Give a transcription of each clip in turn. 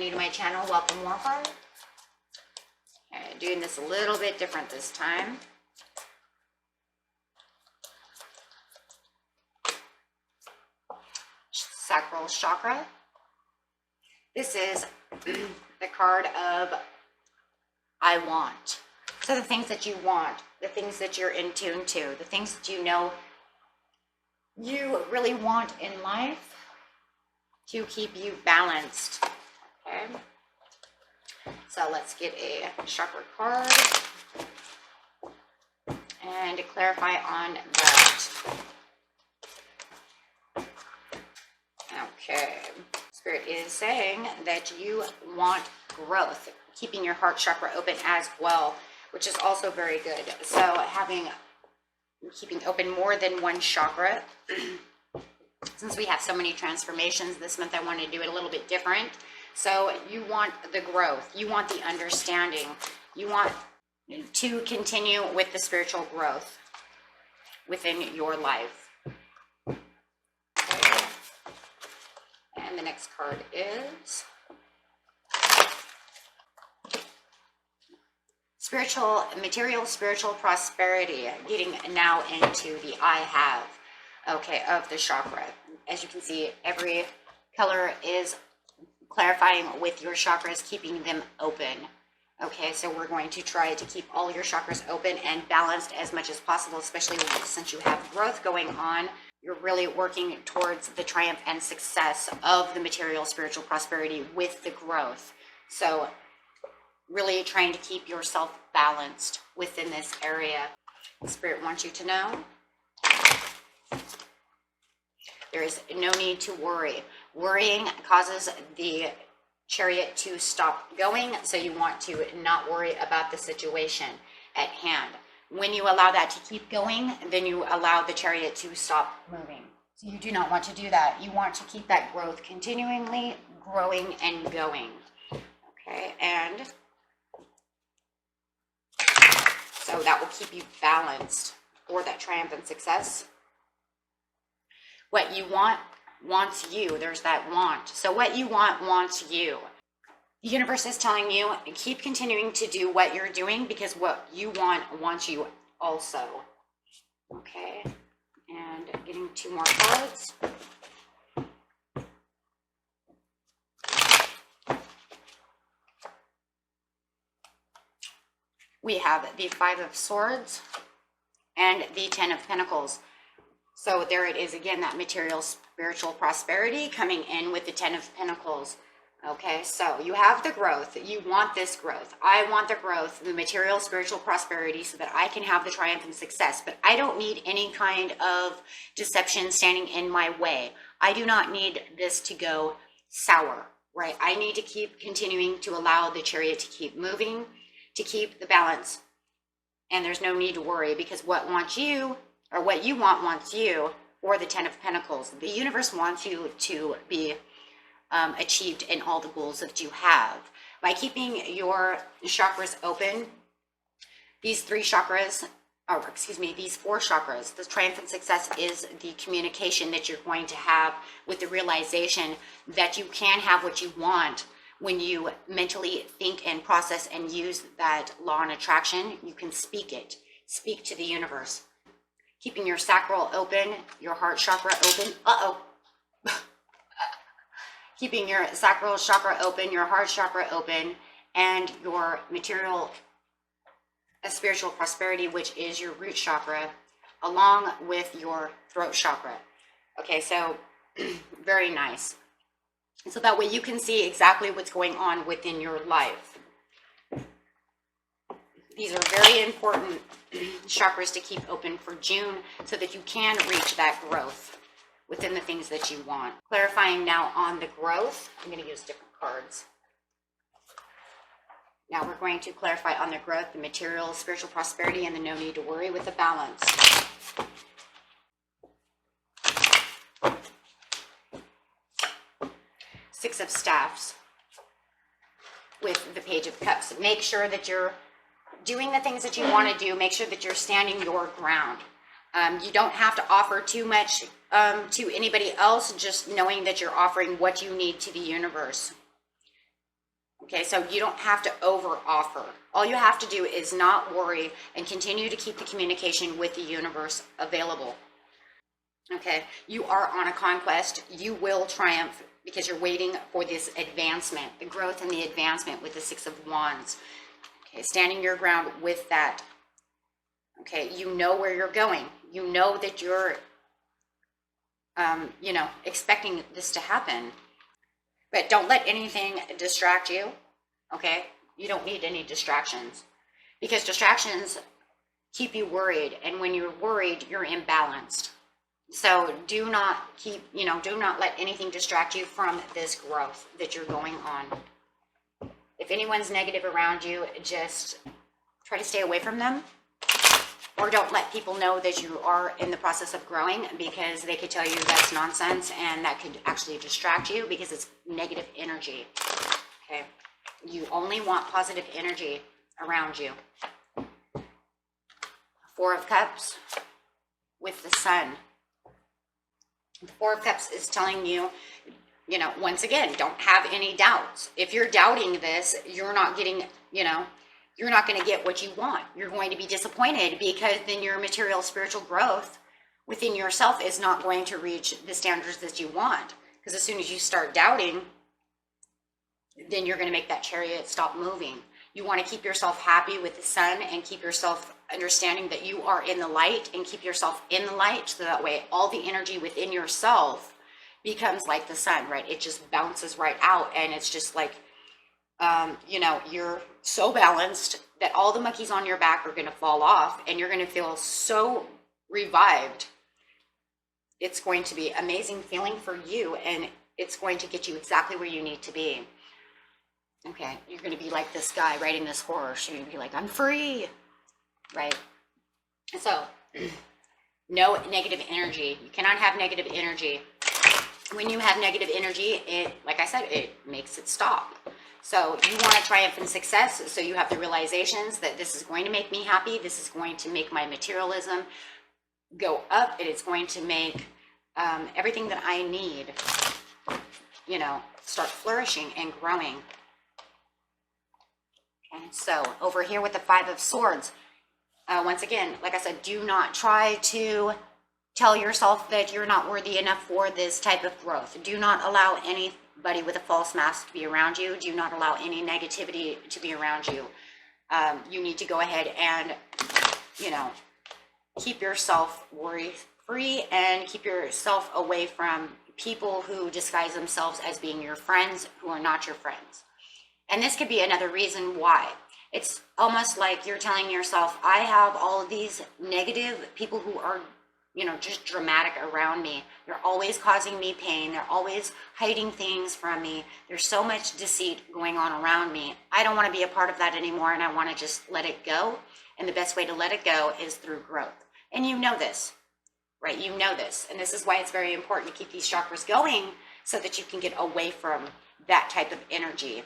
new to my channel, welcome, welcome. Okay, doing this a little bit different this time. Sacral chakra. This is the card of I want. So the things that you want, the things that you're in tune to, the things that you know you really want in life to keep you balanced. Okay. So let's get a chakra card and clarify on that. Okay. Spirit is saying that you want growth, keeping your heart chakra open as well, which is also very good. So keeping open more than one chakra. Since we have so many transformations this month, I want to do it a little bit different. So you want the growth, you want the understanding, you want to continue with the spiritual growth within your life. Okay. And the next card is material spiritual prosperity, getting now into the I have, okay, of the chakra. As you can see, every color is clarifying with your chakras, keeping them open. Okay, so we're going to try to keep all your chakras open and balanced as much as possible, especially since you have growth going on. You're really working towards the triumph and success of the material spiritual prosperity with the growth. So really trying to keep yourself balanced within this area. Spirit wants you to know there is no need to worry. Worrying causes the chariot to stop going, so you want to not worry about the situation at hand. When you allow that to keep going, then you allow the chariot to stop moving. So you do not want to do that. You want to keep that growth continually growing and going. Okay, and so that will keep you balanced for that triumph and success. What you want wants you. There's that want. So what you want wants you. The universe is telling you, keep continuing to do what you're doing because what you want wants you also. Okay. And getting two more cards. We have the Five of Swords and the Ten of Pentacles. So there it is again, that material spiritual prosperity coming in with the Ten of Pentacles. Okay, so you have the growth. You want this growth. I want the growth, the material spiritual prosperity so that I can have the triumph and success. But I don't need any kind of deception standing in my way. I do not need this to go sour, right? I need to keep continuing to allow the chariot to keep moving, to keep the balance. And there's no need to worry because what wants you, or what you want wants you, or the Ten of Pentacles. The universe wants you to be achieved in all the goals that you have. By keeping your chakras open, these four chakras, the triumph and success is the communication that you're going to have with the realization that you can have what you want. When you mentally think and process and use that law and attraction, you can speak it. Speak to the universe. Keeping your sacral open, your heart chakra open. Keeping your sacral chakra open, your heart chakra open, and your material spiritual prosperity, which is your root chakra, along with your throat chakra. Okay, so very nice. So that way you can see exactly what's going on within your life. These are very important chakras to keep open for June so that you can reach that growth within the things that you want. Clarifying now on the growth, I'm going to use different cards. Now we're going to clarify on the growth, the material, spiritual prosperity, and the no need to worry with the balance. Six of Staffs with the Page of Cups. Make sure that you're doing the things that you want to do. Make sure that you're standing your ground. You don't have to offer too much to anybody else, just knowing that you're offering what you need to the universe. Okay, so you don't have to over offer. All you have to do is not worry and continue to keep the communication with the universe available. Okay, you are on a conquest. You will triumph because you're waiting for this advancement, the growth and the advancement with the Six of Wands. Okay, standing your ground with that. Okay, you know where you're going. You know that you're, expecting this to happen. But don't let anything distract you. Okay, you don't need any distractions because distractions keep you worried. And when you're worried, you're imbalanced. So do not do not let anything distract you from this growth that you're going on. If anyone's negative around you, just try to stay away from them, or don't let people know that you are in the process of growing, because they could tell you that's nonsense and that could actually distract you because it's negative energy. Okay, you only want positive energy around you. Four of Cups with the Sun. The Four of Cups is telling you, once again, don't have any doubts. If you're doubting this, you're not getting, you're not going to get what you want. You're going to be disappointed because then your material spiritual growth within yourself is not going to reach the standards that you want. Because as soon as you start doubting, then you're going to make that chariot stop moving. You want to keep yourself happy with the Sun and keep yourself understanding that you are in the light, and keep yourself in the light, so that way all the energy within yourself becomes like the Sun, right? It just bounces right out, and it's just like, you're so balanced that all the monkeys on your back are going to fall off, and you're going to feel so revived. It's going to be amazing feeling for you, and it's going to get you exactly where you need to be. Okay, you're going to be like this guy riding this horse. You're going to be like, I'm free, right? So, no negative energy. You cannot have negative energy. When you have negative energy, like I said, it makes it stop. So you want to triumph in success. So you have the realizations that this is going to make me happy. This is going to make my materialism go up. And it's going to make everything that I need, start flourishing and growing. Okay, so over here with the Five of Swords, once again, like I said, do not try to tell yourself that you're not worthy enough for this type of growth. Do not allow anybody with a false mask to be around you. Do not allow any negativity to be around you. You need to go ahead and, keep yourself worry-free and keep yourself away from people who disguise themselves as being your friends who are not your friends. And this could be another reason why. It's almost like you're telling yourself, I have all of these negative people who are, just dramatic around me. They're always causing me pain. They're always hiding things from me. There's so much deceit going on around me. I don't want to be a part of that anymore, and I want to just let it go. And the best way to let it go is through growth. And you know this, right? You know this. And this is why it's very important to keep these chakras going, so that you can get away from that type of energy.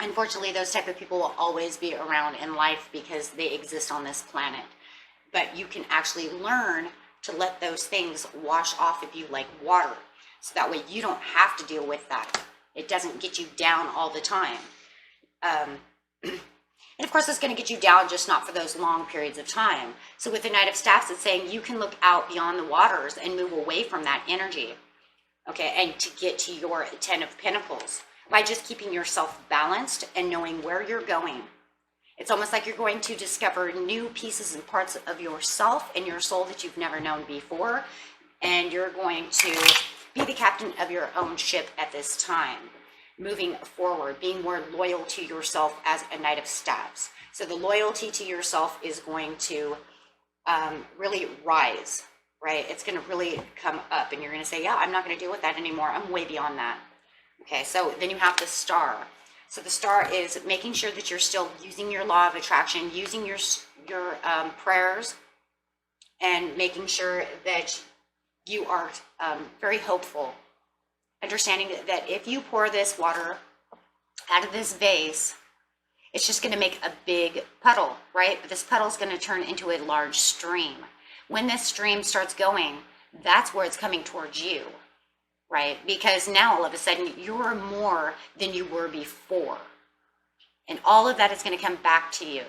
Unfortunately, those type of people will always be around in life because they exist on this planet. But you can actually learn to let those things wash off of you like water. So that way you don't have to deal with that. It doesn't get you down all the time. And of course, it's going to get you down, just not for those long periods of time. So with the Knight of Staffs, it's saying you can look out beyond the waters and move away from that energy. Okay, and to get to your Ten of Pentacles, by just keeping yourself balanced and knowing where you're going. It's almost like you're going to discover new pieces and parts of yourself and your soul that you've never known before. And you're going to be the captain of your own ship at this time, moving forward, being more loyal to yourself as a Knight of Staffs. So the loyalty to yourself is going to really rise, right? It's going to really come up, and you're going to say, yeah, I'm not going to deal with that anymore. I'm way beyond that. Okay, so then you have the Star. So the Star is making sure that you're still using your law of attraction, using your prayers, and making sure that you are very hopeful. Understanding that if you pour this water out of this vase, it's just going to make a big puddle, right? But this puddle is going to turn into a large stream. When this stream starts going, that's where it's coming towards you. Right? Because now all of a sudden you're more than you were before. And all of that is going to come back to you,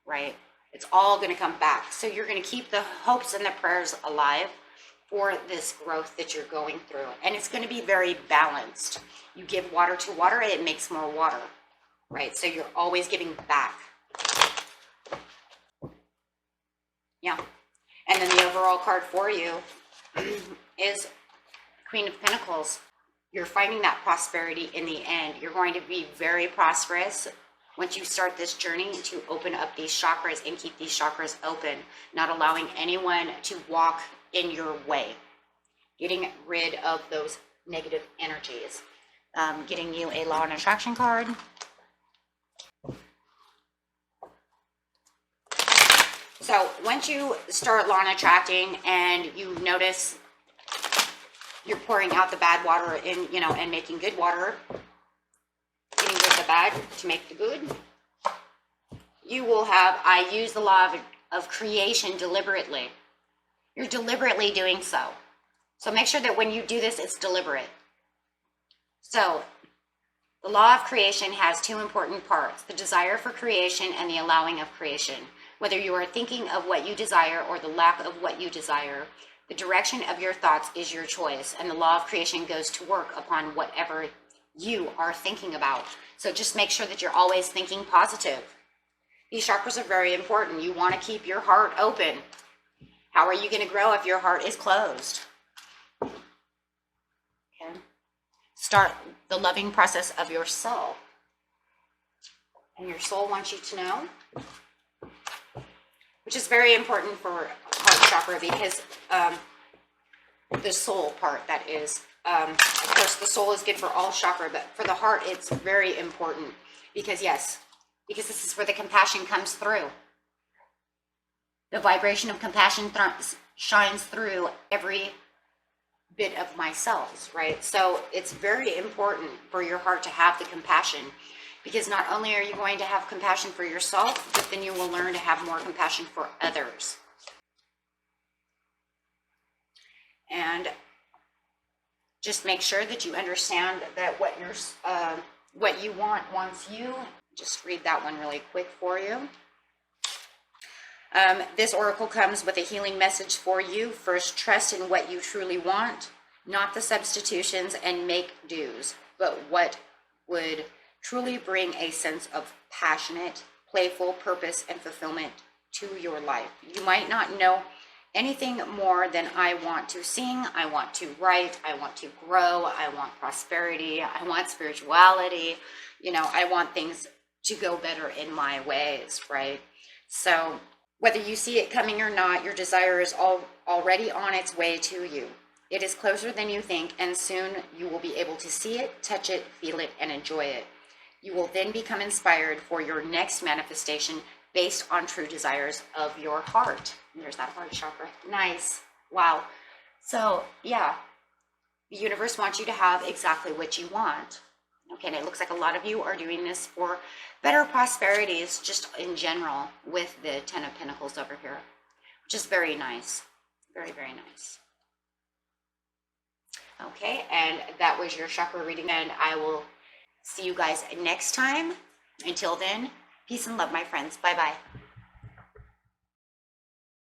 right? It's all going to come back. So you're going to keep the hopes and the prayers alive for this growth that you're going through. And it's going to be very balanced. You give water to water, it makes more water, right? So you're always giving back. Yeah. And then the overall card for you is Queen of Pentacles. You're finding that prosperity in the end. You're going to be very prosperous once you start this journey to open up these chakras and keep these chakras open, not allowing anyone to walk in your way, getting rid of those negative energies. Getting you a Law and Attraction card. So once you start law and attracting and you notice you're pouring out the bad water in, and making good water, getting rid of the bad to make the good, you will have, I use the law of creation deliberately. You're deliberately doing so. So make sure that when you do this, it's deliberate. So the law of creation has two important parts, the desire for creation and the allowing of creation. Whether you are thinking of what you desire or the lack of what you desire, the direction of your thoughts is your choice, and the law of creation goes to work upon whatever you are thinking about. So just make sure that you're always thinking positive. These chakras are very important. You want to keep your heart open. How are you going to grow if your heart is closed? Okay. Start the loving process of your soul. And your soul wants you to know, which is very important for heart chakra, because the soul part, that is, of course, the soul is good for all chakra, but for the heart, it's very important because this is where the compassion comes through. The vibration of compassion shines through every bit of my cells, right? So it's very important for your heart to have the compassion, because not only are you going to have compassion for yourself, but then you will learn to have more compassion for others. And just make sure that you understand that what you want wants you. Just read that one really quick for you. This oracle comes with a healing message for you. First, trust in what you truly want, not the substitutions and make do's, but what would truly bring a sense of passionate, playful purpose and fulfillment to your life. You might not know anything more than I want to sing, I want to write, I want to grow, I want prosperity, I want spirituality, I want things to go better in my ways, right? So whether you see it coming or not, your desire is already on its way to you. It is closer than you think, and soon you will be able to see it, touch it, feel it, and enjoy it. You will then become inspired for your next manifestation based on true desires of your heart. And there's that heart chakra. Nice. Wow. So, yeah, the universe wants you to have exactly what you want. Okay, and it looks like a lot of you are doing this for better prosperities just in general with the Ten of Pentacles over here, which is very nice. Very, very nice. Okay, and that was your chakra reading, and I will see you guys next time. Until then, peace and love, my friends. Bye-bye.